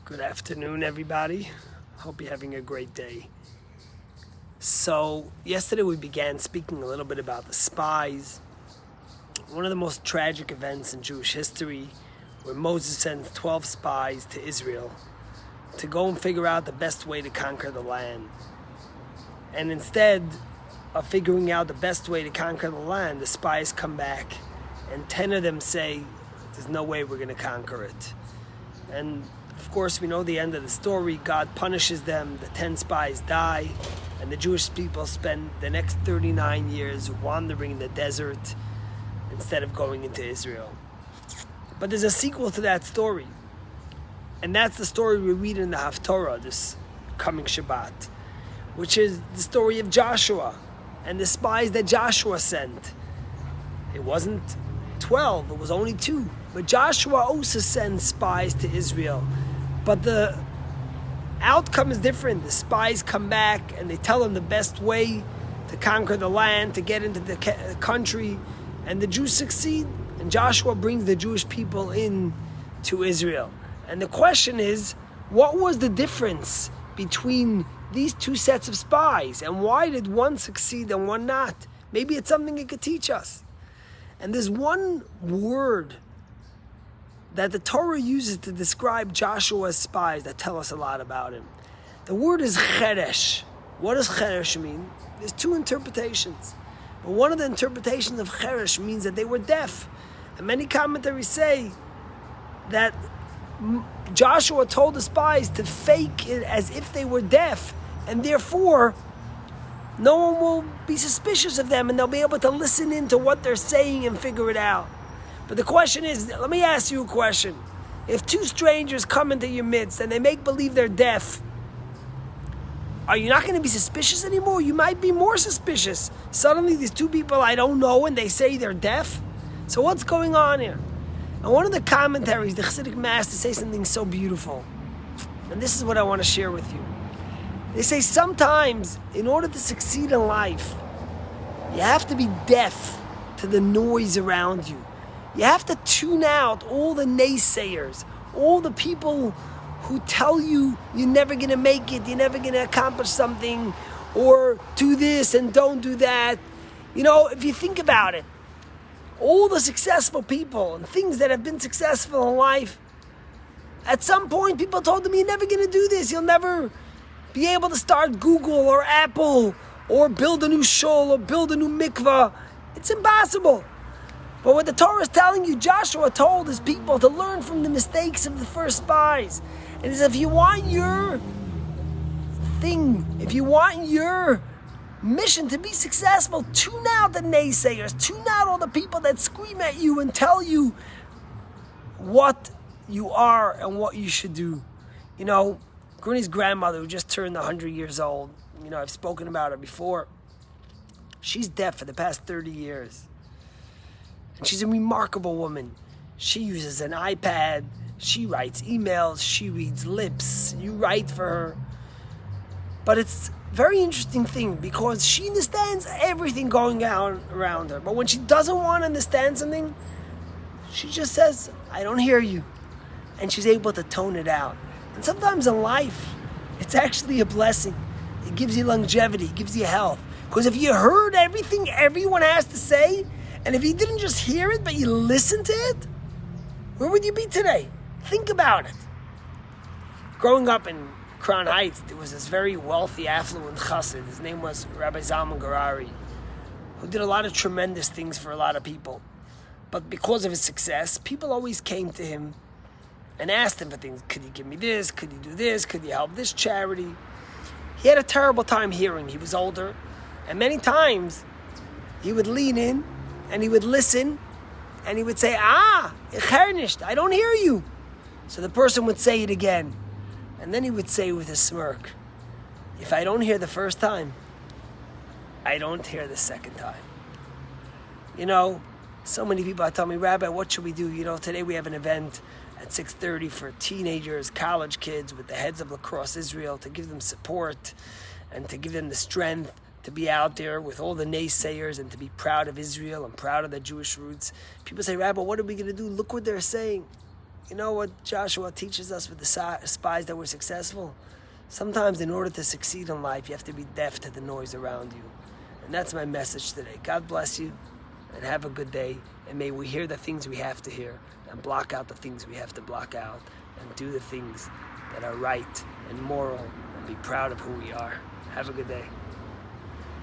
Good afternoon, everybody. Hope you're having a great day. So, yesterday we began speaking a little bit about the spies, one of the most tragic events in Jewish history, where Moses sends 12 spies to Israel to go and figure out the best way to conquer the land. And instead of figuring out the best way to conquer the land, the spies come back and 10 of them say, there's no way we're going to conquer it. And of course, we know the end of the story. God punishes them, the 10 spies die, and the Jewish people spend the next 39 years wandering in the desert instead of going into Israel. But there's a sequel to that story, and that's the story we read in the Haftorah this coming Shabbat, which is the story of Joshua and the spies that Joshua sent. It wasn't 12, it was only 2. But Joshua also sends spies to Israel. But the outcome is different. The spies come back and they tell them the best way to conquer the land, to get into the country, and the Jews succeed. And Joshua brings the Jewish people in to Israel. And the question is, what was the difference between these two sets of spies? And why did one succeed and one not? Maybe it's something it could teach us. And there's one word that the Torah uses to describe Joshua's spies that tell us a lot about him. The word is cheresh. What does cheresh mean? There's 2 interpretations. But one of the interpretations of cheresh means that they were deaf. And many commentaries say that Joshua told the spies to fake it as if they were deaf, and therefore no one will be suspicious of them and they'll be able to listen into what they're saying and figure it out. But the question is, let me ask you a question. If 2 strangers come into your midst and they make believe they're deaf, are you not going to be suspicious anymore? You might be more suspicious. Suddenly these 2 people I don't know and they say they're deaf. So what's going on here? And one of the commentaries, the Chassidic masters say something so beautiful. And this is what I want to share with you. They say sometimes in order to succeed in life, you have to be deaf to the noise around you. You have to tune out all the naysayers, all the people who tell you you're never going to make it, you're never going to accomplish something, or do this and don't do that. You know, if you think about it, all the successful people and things that have been successful in life, at some point people told them you're never going to do this, you'll never be able to start Google or Apple or build a new shul or build a new mikvah. It's impossible. But what the Torah is telling you, Joshua told his people to learn from the mistakes of the first spies. And he says, if you want your thing, if you want your mission to be successful, tune out the naysayers, tune out all the people that scream at you and tell you what you are and what you should do. You know, Gruni's grandmother, who just turned 100 years old, you know, I've spoken about her before. She's deaf for the past 30 years. And she's a remarkable woman. She uses an iPad, she writes emails, she reads lips, you write for her. But it's a very interesting thing because she understands everything going on around her. But when she doesn't want to understand something, she just says, I don't hear you. And she's able to tone it out. And sometimes in life, it's actually a blessing. It gives you longevity, it gives you health. Because if you heard everything everyone has to say, and if you didn't just hear it, but you listened to it, where would you be today? Think about it. Growing up in Crown Heights, there was this very wealthy, affluent chassid. His name was Rabbi Zaman, Gerrari, who did a lot of tremendous things for a lot of people. But because of his success, people always came to him and asked him for things. Could you give me this? Could you do this? Could you help this charity? He had a terrible time hearing. He was older. And many times, he would lean in and he would listen and he would say, ich hear nicht, I don't hear you. So the person would say it again. And then he would say with a smirk, if I don't hear the first time, I don't hear the second time. You know, so many people tell me, Rabbi, what should we do? You know, today we have an event at 6:30 for teenagers, college kids with the heads of Lacrosse Israel to give them support and to give them the strength to be out there with all the naysayers and to be proud of Israel and proud of their Jewish roots. People say, Rabbi, what are we going to do? Look what they're saying. you know what Joshua teaches us with the spies that were successful? Sometimes in order to succeed in life, you have to be deaf to the noise around you. And that's my message today. God bless you, and have a good day. And may we hear the things we have to hear, and block out the things we have to block out, and do the things that are right and moral, and be proud of who we are. Have a good day.